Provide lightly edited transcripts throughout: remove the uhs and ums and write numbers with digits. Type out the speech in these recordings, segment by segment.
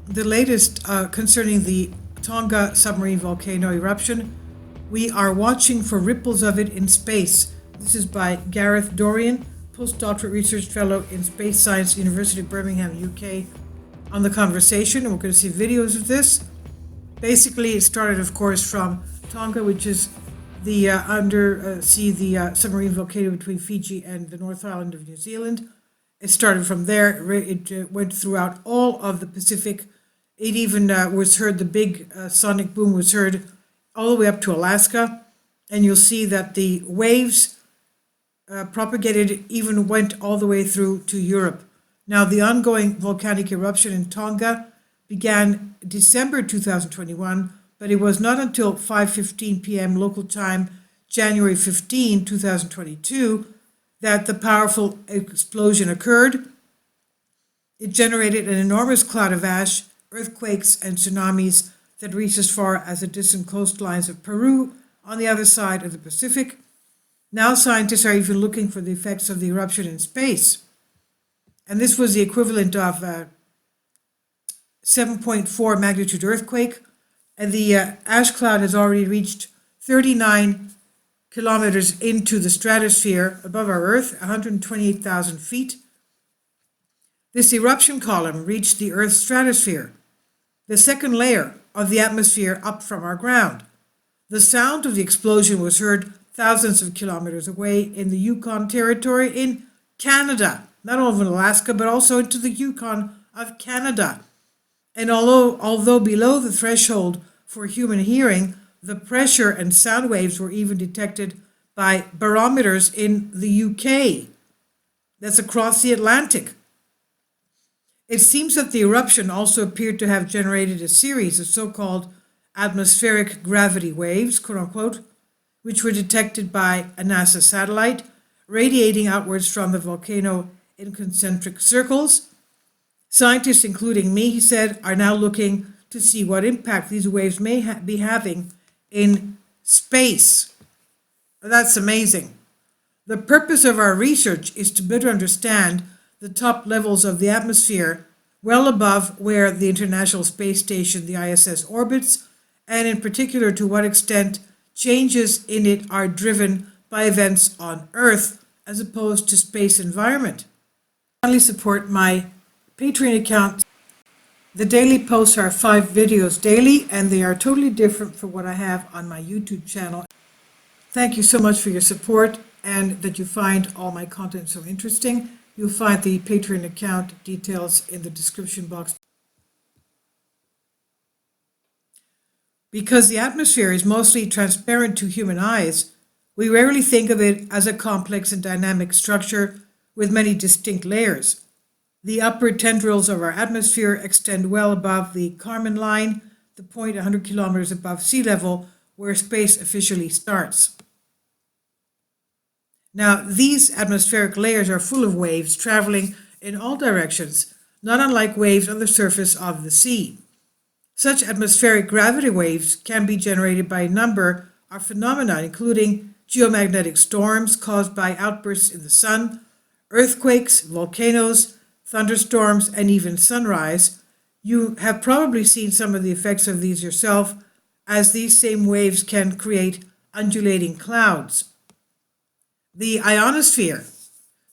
the latest concerning the Tonga submarine volcano eruption. We are watching for ripples of it in space. This is by Gareth Dorian, postdoctoral research fellow in Space Science, University of Birmingham, UK, on the conversation. And we're going to see videos of this. Basically, it started, of course, from Tonga, which is the submarine volcano between Fiji and the North Island of New Zealand. It started from there. It went throughout all of the Pacific. It even was heard, the big sonic boom was heard all the way up to Alaska. And you'll see that the waves propagated, even went all the way through to Europe. Now, the ongoing volcanic eruption in Tonga began December 2021, but it was not until 5:15 p.m. local time, January 15, 2022, that the powerful explosion occurred. It generated an enormous cloud of ash, earthquakes, and tsunamis that reached as far as the distant coastlines of Peru on the other side of the Pacific. Now scientists are even looking for the effects of the eruption in space. And this was the equivalent of a 7.4 magnitude earthquake. And the ash cloud has already reached 39 kilometers into the stratosphere above our Earth, 128,000 feet. This eruption column reached the Earth's stratosphere, the second layer of the atmosphere up from our ground. The sound of the explosion was heard thousands of kilometers away in the Yukon Territory in Canada, not only in Alaska, but also into the Yukon of Canada. And although below the threshold for human hearing, the pressure and sound waves were even detected by barometers in the UK. That's across the Atlantic. It seems that the eruption also appeared to have generated a series of so-called atmospheric gravity waves, quote unquote, which were detected by a NASA satellite, radiating outwards from the volcano in concentric circles. Scientists, including me, he said, are now looking to see what impact these waves may be having in space. That's amazing. The purpose of our research is to better understand the top levels of the atmosphere well above where the International Space Station, the ISS, orbits, and in particular to what extent changes in it are driven by events on Earth as opposed to space environment. Finally, support my Patreon account. The daily posts are 5 videos daily, and they are totally different from what I have on my YouTube channel. Thank you so much for your support and that you find all my content so interesting. You'll find the Patreon account details in the description box. Because the atmosphere is mostly transparent to human eyes, we rarely think of it as a complex and dynamic structure with many distinct layers. The upper tendrils of our atmosphere extend well above the Kármán line, the point 100 kilometers above sea level, where space officially starts. Now, these atmospheric layers are full of waves traveling in all directions, not unlike waves on the surface of the sea. Such atmospheric gravity waves can be generated by a number of phenomena, including geomagnetic storms caused by outbursts in the sun, earthquakes, volcanoes, thunderstorms, and even sunrise. You have probably seen some of the effects of these yourself, as these same waves can create undulating clouds. The ionosphere.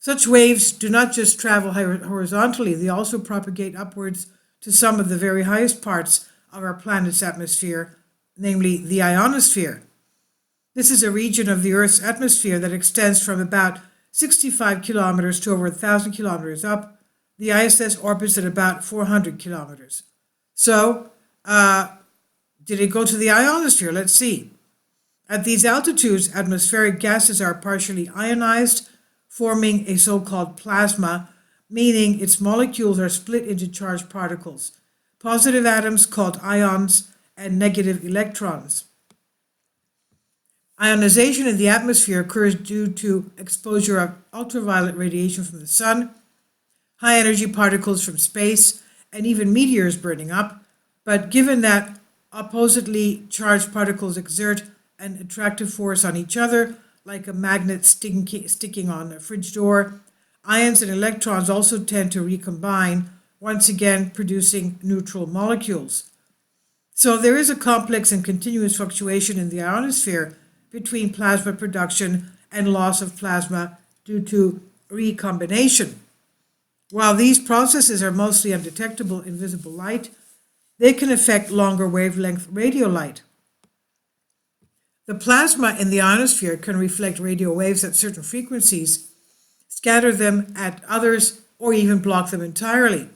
Such waves do not just travel horizontally, they also propagate upwards to some of the very highest parts of our planet's atmosphere, namely the ionosphere. This is a region of the Earth's atmosphere that extends from about 65 kilometers to over 1,000 kilometers up. The ISS orbits at about 400 kilometers. So, did it go to the ionosphere? Let's see. At these altitudes, atmospheric gases are partially ionized, forming a so-called plasma, meaning its molecules are split into charged particles, positive atoms called ions and negative electrons. Ionization in the atmosphere occurs due to exposure of ultraviolet radiation from the sun, high energy particles from space, and even meteors burning up. But given that oppositely charged particles exert an attractive force on each other, like a magnet sticking on a fridge door, ions and electrons also tend to recombine once again producing neutral molecules. So there is a complex and continuous fluctuation in the ionosphere between plasma production and loss of plasma due to recombination. While these processes are mostly undetectable in visible light, they can affect longer wavelength radio light. The plasma in the ionosphere can reflect radio waves at certain frequencies, scatter them at others, or even block them entirely.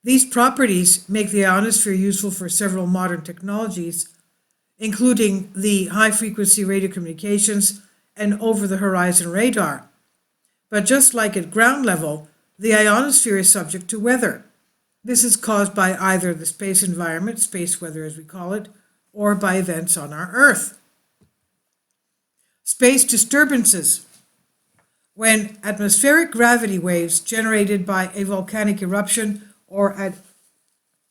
These properties make the ionosphere useful for several modern technologies, including the high-frequency radio communications and over-the-horizon radar. But just like at ground level, the ionosphere is subject to weather. This is caused by either the space environment, space weather as we call it, or by events on our Earth. Space disturbances. When atmospheric gravity waves generated by a volcanic eruption or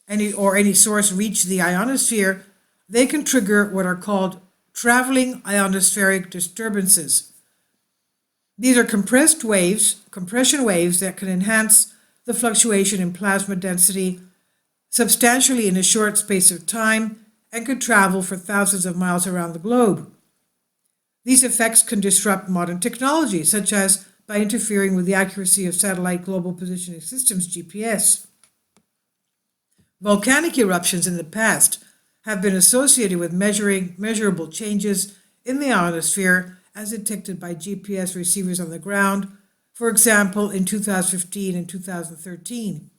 any source reach the ionosphere, they can trigger what are called traveling ionospheric disturbances. These are compression waves that can enhance the fluctuation in plasma density substantially in a short space of time and could travel for thousands of miles around the globe. These effects can disrupt modern technology, such as by interfering with the accuracy of satellite global positioning systems, GPS. Volcanic eruptions in the past have been associated with measurable changes in the ionosphere as detected by GPS receivers on the ground, for example, in 2015 and 2013.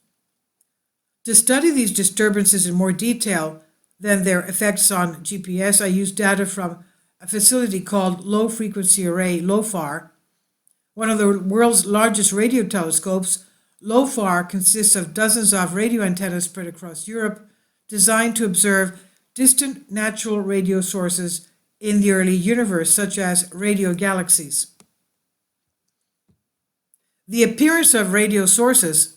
To study these disturbances in more detail than their effects on GPS, I used data from a facility called Low Frequency Array, LOFAR. One of the world's largest radio telescopes, LOFAR consists of dozens of radio antennas spread across Europe, designed to observe distant natural radio sources in the early universe, such as radio galaxies. The appearance of radio sources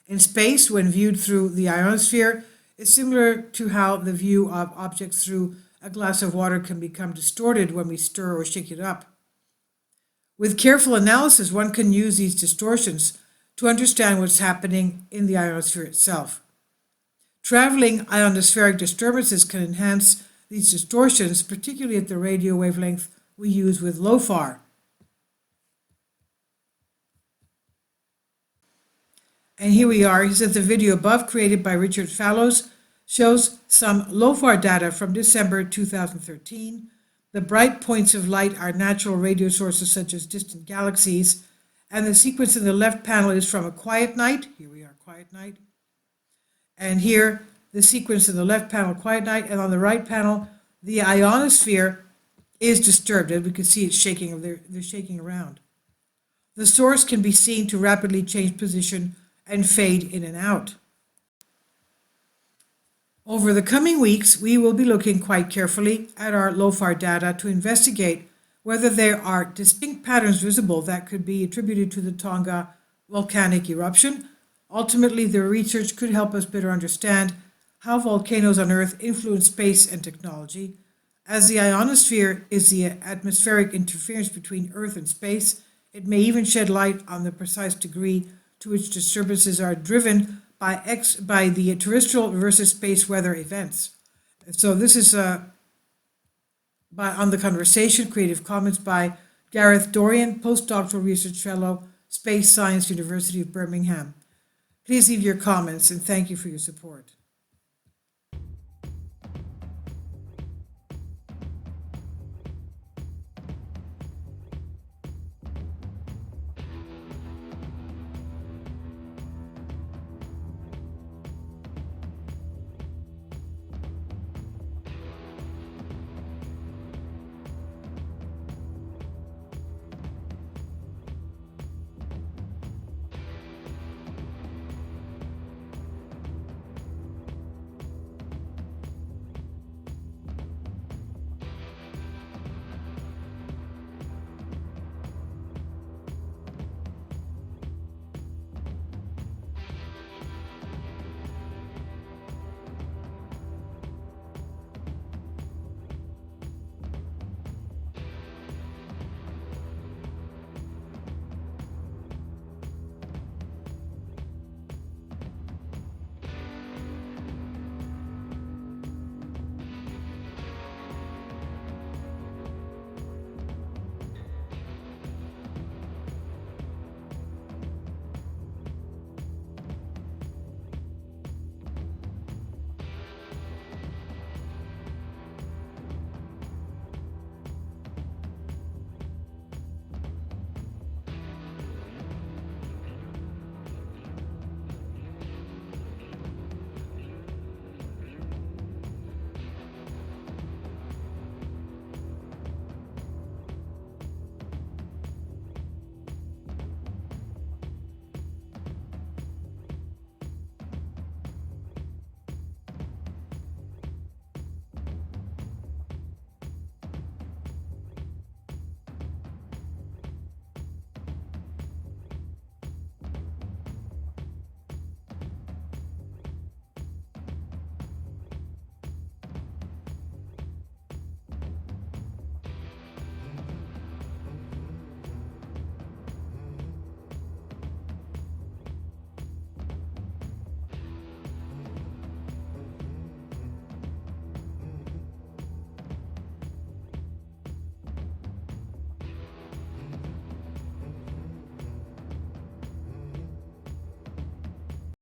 in space when viewed through the ionosphere is similar to how the view of objects through a glass of water can become distorted when we stir or shake it up. With careful analysis, one can use these distortions to understand what's happening in the ionosphere itself. Traveling ionospheric disturbances can enhance these distortions, particularly at the radio wavelength we use with LOFAR. And here we are. He says the video above, created by Richard Fallows, shows some LOFAR data from December 2013. The bright points of light are natural radio sources such as distant galaxies, and the sequence in the left panel is from a quiet night. Here we are, quiet night. And here, the sequence in the left panel, quiet night, and on the right panel, the ionosphere is disturbed. As we can see, it's shaking. They're shaking around. The source can be seen to rapidly change position and fade in and out. Over the coming weeks, we will be looking quite carefully at our LOFAR data to investigate whether there are distinct patterns visible that could be attributed to the Tonga volcanic eruption. Ultimately, the research could help us better understand how volcanoes on Earth influence space and technology. As the ionosphere is the atmospheric interference between Earth and space, it may even shed light on the precise degree to which disturbances are driven by the terrestrial versus space weather events. So this is on the conversation, Creative Comments by Gareth Dorian, Postdoctoral Research Fellow, Space Science, University of Birmingham. Please leave your comments and thank you for your support.